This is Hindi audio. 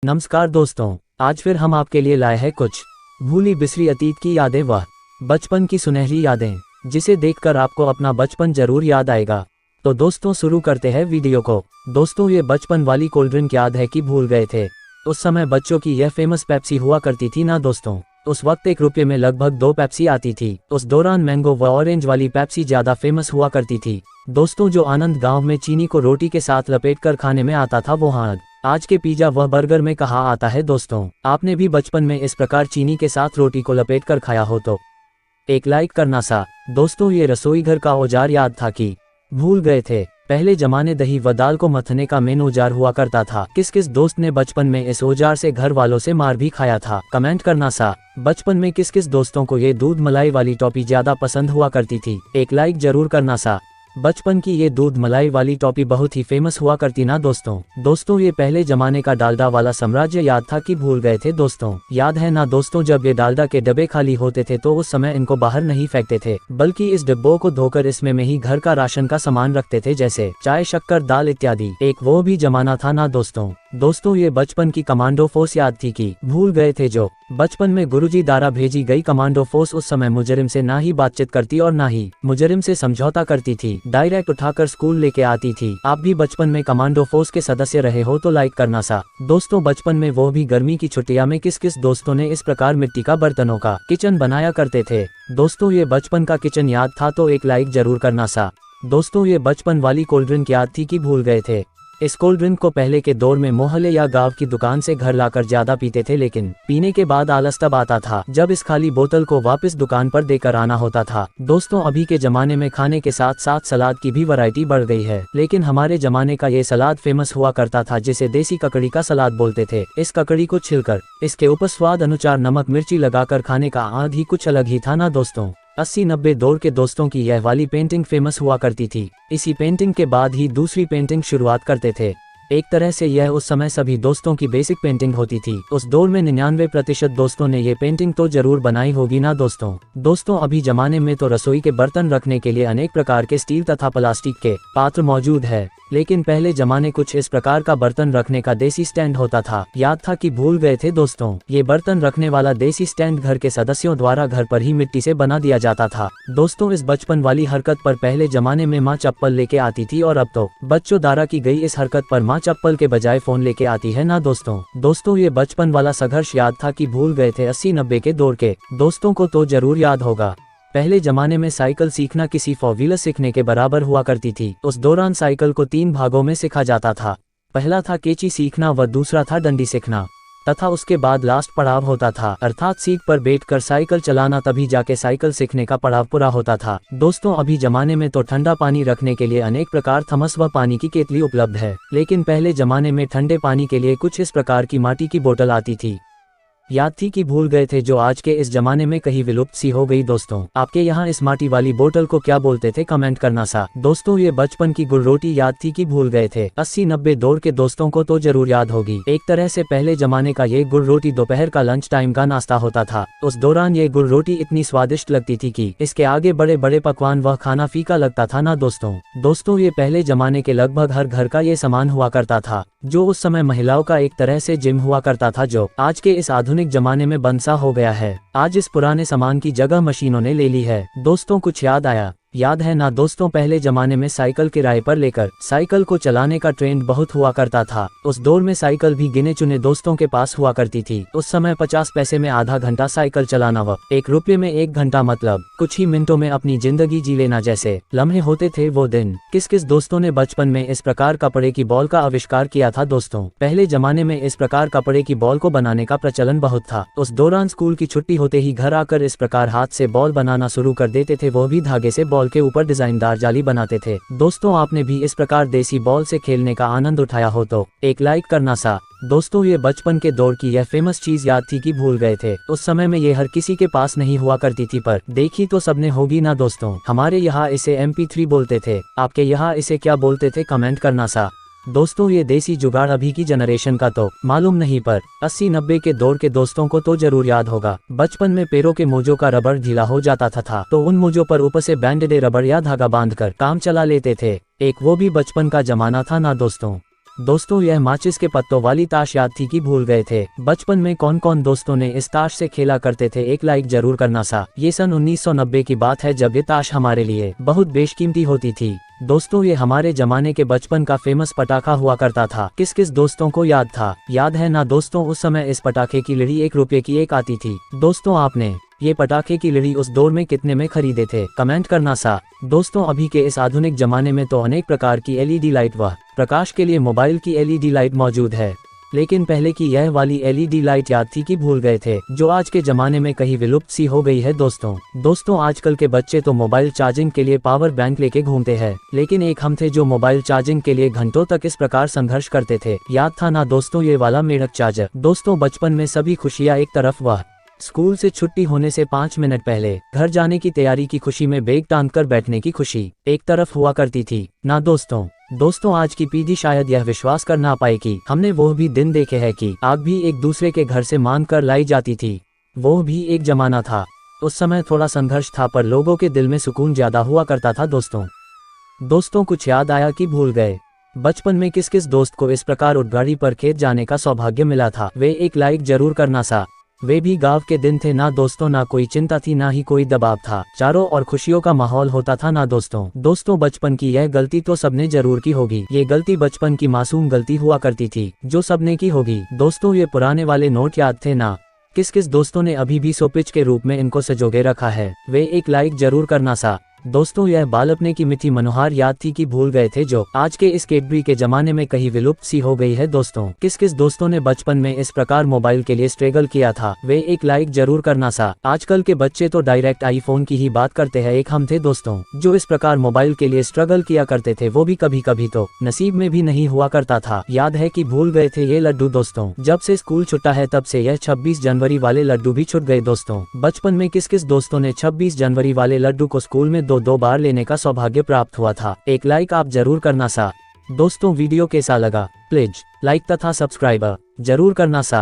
नमस्कार दोस्तों, आज फिर हम आपके लिए लाए हैं कुछ भूली बिसरी अतीत की यादें, वह बचपन की सुनहरी यादें जिसे देखकर आपको अपना बचपन जरूर याद आएगा। तो दोस्तों शुरू करते हैं वीडियो को। दोस्तों ये बचपन वाली कोल्ड ड्रिंक याद है कि भूल गए थे? उस समय बच्चों की यह फेमस पेप्सी हुआ करती थी ना दोस्तों। उस वक्त 1 रुपये में लगभग 2 पेप्सी आती थी। उस दौरान मैंगो व ऑरेंज वाली पेप्सी ज्यादा फेमस हुआ करती थी दोस्तों। जो आनंद गाँव में चीनी को रोटी के साथ लपेट कर खाने में आता था वो आज के पिज्जा व बर्गर में कहाँ आता है दोस्तों। आपने भी बचपन में इस प्रकार चीनी के साथ रोटी को लपेट कर खाया हो तो एक लाइक करना सा। दोस्तों ये रसोई घर का औजार याद था कि भूल गए थे? पहले जमाने दही व दाल को मथने का मेन औजार हुआ करता था। किस किस दोस्त ने बचपन में इस औजार से घर वालों से मार भी खाया था? कमेंट करना सा। बचपन में किस किस दोस्तों को ये दूध मलाई वाली टॉफी ज्यादा पसंद हुआ करती थी? एक लाइक जरूर करना सा। बचपन की ये दूध मलाई वाली टॉफी बहुत ही फेमस हुआ करती ना दोस्तों ये पहले जमाने का डालडा वाला साम्राज्य याद था कि भूल गए थे दोस्तों? याद है ना दोस्तों, जब ये डालडा के डब्बे खाली होते थे तो उस समय इनको बाहर नहीं फेंकते थे, बल्कि इस डिब्बों को धोकर इसमें में ही घर का राशन का सामान रखते थे, जैसे चाय, शक्कर, दाल इत्यादि। एक वो भी जमाना था ना दोस्तों ये बचपन की कमांडो फोर्स याद थी कि भूल गए थे? जो बचपन में गुरुजी द्वारा भेजी गई कमांडो फोर्स उस समय मुजरिम से ना ही बातचीत करती और ना ही मुजरिम से समझौता करती थी, डायरेक्ट उठाकर स्कूल लेके आती थी। आप भी बचपन में कमांडो फोर्स के सदस्य रहे हो तो लाइक करना सा। दोस्तों बचपन में वो भी गर्मी की छुट्टियां में किस किस दोस्तों ने इस प्रकार मिट्टी का बर्तनों का किचन बनाया करते थे? दोस्तों ये बचपन का किचन याद था तो एक लाइक जरूर करना सा। दोस्तों ये बचपन वाली कोल्ड ड्रिंक याद थी कि भूल गए थे? इस कोल्ड ड्रिंक को पहले के दौर में मोहल्ले या गांव की दुकान से घर लाकर ज्यादा पीते थे, लेकिन पीने के बाद आलस तब आता था जब इस खाली बोतल को वापस दुकान पर देकर आना होता था। दोस्तों अभी के जमाने में खाने के साथ साथ सलाद की भी वैरायटी बढ़ गई है, लेकिन हमारे जमाने का ये सलाद फेमस हुआ करता था जिसे देसी ककड़ी का सलाद बोलते थे। इस ककड़ी को छिलकर इसके ऊपर स्वाद अनुसार नमक मिर्ची लगाकर खाने का आनंद ही कुछ अलग ही था ना दोस्तों। 80-90 दौर के दोस्तों की यह वाली पेंटिंग फेमस हुआ करती थी। इसी पेंटिंग के बाद ही दूसरी पेंटिंग शुरुआत करते थे। एक तरह से यह उस समय सभी दोस्तों की बेसिक पेंटिंग होती थी। उस दौर में 99% दोस्तों ने ये पेंटिंग तो जरूर बनाई होगी ना दोस्तों अभी जमाने में तो रसोई के बर्तन रखने के लिए अनेक प्रकार के स्टील तथा प्लास्टिक के पात्र मौजूद है, लेकिन पहले जमाने कुछ इस प्रकार का बर्तन रखने का देसी स्टैंड होता था। याद था कि भूल गए थे दोस्तों? ये बर्तन रखने वाला देसी स्टैंड घर के सदस्यों द्वारा घर पर ही मिट्टी से बना दिया जाता था। दोस्तों इस बचपन वाली हरकत पर पहले जमाने में माँ चप्पल लेके आती थी और अब तो बच्चों द्वारा की गई इस हरकत पर माँ चप्पल के बजाय फोन लेके आती है ना दोस्तों ये बचपन वाला संघर्ष याद था कि भूल गए थे? 80-90 के दौर के दोस्तों को तो जरूर याद होगा। पहले जमाने में साइकिल सीखना किसी 4 व्हीलर सीखने के बराबर हुआ करती थी। उस दौरान साइकिल को 3 भागों में सीखा जाता था। पहला था केची सीखना व दूसरा था डंडी सीखना, तथा उसके बाद लास्ट पड़ाव होता था, अर्थात सीट पर बैठकर साइकिल चलाना, तभी जाके साइकिल सीखने का पड़ाव पूरा होता था। दोस्तों अभी जमाने में तो ठंडा पानी रखने के लिए अनेक प्रकार थमस व पानी की केतली उपलब्ध है, लेकिन पहले जमाने में ठंडे पानी के लिए कुछ इस प्रकार की माटी की बोतल आती थी। याद थी कि भूल गए थे? जो आज के इस जमाने में कहीं विलुप्त सी हो गई दोस्तों। आपके यहाँ इस माटी वाली बोतल को क्या बोलते थे? कमेंट करना सा। दोस्तों ये बचपन की गुड़ रोटी याद थी कि भूल गए थे? 80-90 दौर के दोस्तों को तो जरूर याद होगी। एक तरह से पहले जमाने का ये गुड़ रोटी दोपहर का लंच टाइम का नाश्ता होता था। उस दौरान ये गुड़ रोटी इतनी स्वादिष्ट लगती थी कि इसके आगे बड़े बड़े पकवान व खाना फीका लगता था ना दोस्तों ये पहले जमाने के लगभग हर घर का ये सामान हुआ करता था, जो उस समय महिलाओं का एक तरह से जिम हुआ करता था, जो आज के इस आधुनिक जमाने में बनसा हो गया है। आज इस पुराने सामान की जगह मशीनों ने ले ली है। दोस्तों कुछ याद आया? याद है ना दोस्तों, पहले जमाने में साइकिल किराए पर लेकर साइकिल को चलाने का ट्रेंड बहुत हुआ करता था। उस दौर में साइकिल भी गिने चुने दोस्तों के पास हुआ करती थी। उस समय 50 पैसे में आधा घंटा साइकिल चलाना व 1 रुपये में 1 घंटा, मतलब कुछ ही मिनटों में अपनी जिंदगी जी लेना जैसे लम्हे होते थे वो दिन। किस किस दोस्तों ने बचपन में इस प्रकार कपड़े की बॉल का आविष्कार किया था दोस्तों? पहले जमाने में इस प्रकार कपड़े की बॉल को बनाने का प्रचलन बहुत था। उस दौरान स्कूल की छुट्टी होते ही घर आकर इस प्रकार हाथ से बॉल बनाना शुरू कर देते थे, वो भी धागे से बॉल के ऊपर डिजाइनदार जाली बनाते थे। दोस्तों आपने भी इस प्रकार देसी बॉल से खेलने का आनंद उठाया हो तो एक लाइक करना सा। दोस्तों ये बचपन के दौर की यह फेमस चीज याद थी कि भूल गए थे? उस समय में ये हर किसी के पास नहीं हुआ करती थी, पर देखी तो सबने होगी ना दोस्तों। हमारे यहाँ इसे MP3 बोलते थे, आपके यहाँ इसे क्या बोलते थे? कमेंट करना सा। दोस्तों ये देसी जुगाड़ अभी की जनरेशन का तो मालूम नहीं, पर 80-90 के दौर के दोस्तों को तो जरूर याद होगा। बचपन में पैरों के मोजों का रबड़ ढीला हो जाता था तो उन मोजों पर ऊपर से बैंडेड रबड़ या धागा बांधकर काम चला लेते थे। एक वो भी बचपन का जमाना था ना दोस्तों। दोस्तों यह माचिस के पत्तों वाली ताश याद थी कि भूल गए थे। बचपन में कौन कौन दोस्तों ने इस ताश से खेला करते थे, एक लाइक जरूर करना सा। ये सन 1990 की बात है जब ये ताश हमारे लिए बहुत बेशकीमती होती थी। दोस्तों ये हमारे जमाने के बचपन का फेमस पटाखा हुआ करता था। किस किस दोस्तों को याद था, याद है ना दोस्तों? उस समय इस पटाखे की लड़ी 1 रुपए की एक आती थी। दोस्तों आपने ये पटाखे की लड़ी उस दौर में कितने में खरीदे थे, कमेंट करना सा। दोस्तों अभी के इस आधुनिक जमाने में तो अनेक प्रकार की एलईडी लाइट व प्रकाश के लिए मोबाइल की एलईडी लाइट मौजूद है, लेकिन पहले की यह वाली एलईडी लाइट याद थी कि भूल गए थे, जो आज के जमाने में कहीं विलुप्त सी हो गई है। दोस्तों आजकल के बच्चे तो मोबाइल चार्जिंग के लिए पावर बैंक लेके घूमते हैं, लेकिन एक हम थे जो मोबाइल चार्जिंग के लिए घंटों तक इस प्रकार संघर्ष करते थे, याद था ना दोस्तों ये वाला मेढक चार्जर। दोस्तों बचपन में सभी खुशियाँ एक तरफ वह स्कूल से छुट्टी होने से 5 मिनट पहले घर जाने की तैयारी की खुशी में बैग टांग कर बैठने की खुशी एक तरफ हुआ करती थी ना दोस्तों आज की पीढ़ी शायद यह विश्वास कर ना पाए कि हमने वो भी दिन देखे हैं कि आग भी एक दूसरे के घर से मांग कर लाई जाती थी। वो भी एक जमाना था, उस समय थोड़ा संघर्ष था पर लोगों के दिल में सुकून ज्यादा हुआ करता था। दोस्तों कुछ याद आया कि भूल गए? बचपन में किस किस दोस्त को इस प्रकार उड़गाड़ी पर खेत जाने का सौभाग्य मिला था, वे एक लाइक जरूर करना सा। वे भी गांव के दिन थे ना दोस्तों, ना कोई चिंता थी ना ही कोई दबाव था, चारों और खुशियों का माहौल होता था ना दोस्तों बचपन की यह गलती तो सबने जरूर की होगी। ये गलती बचपन की मासूम गलती हुआ करती थी जो सबने की होगी। दोस्तों ये पुराने वाले नोट याद थे ना? किस किस दोस्तों ने अभी भी सोपिच के रूप में इनको सजोगे रखा है, वे एक लाइक जरूर करना सा। दोस्तों यह बालपने की मीठी मनोहार याद थी कि भूल गए थे, जो आज के इस कैडबरी के जमाने में कहीं विलुप्त सी हो गई है। दोस्तों किस किस दोस्तों ने बचपन में इस प्रकार मोबाइल के लिए स्ट्रगल किया था, वे एक लाइक जरूर करना सा। आजकल के बच्चे तो डायरेक्ट आईफोन की ही बात करते हैं। एक हम थे दोस्तों जो इस प्रकार मोबाइल के लिए स्ट्रगल किया करते थे, वो भी कभी कभी तो नसीब में भी नहीं हुआ करता था। याद है कि भूल गए थे ये लड्डू? दोस्तों जब से स्कूल छुट्टा है तब से यह 26 जनवरी वाले लड्डू भी छूट गए। दोस्तों बचपन में किस किस दोस्तों ने 26 जनवरी वाले लड्डू को स्कूल में दो बार लेने का सौभाग्य प्राप्त हुआ था, एक लाइक आप जरूर करना सा। दोस्तों वीडियो कैसा लगा, प्लीज लाइक तथा सब्सक्राइब जरूर करना सा।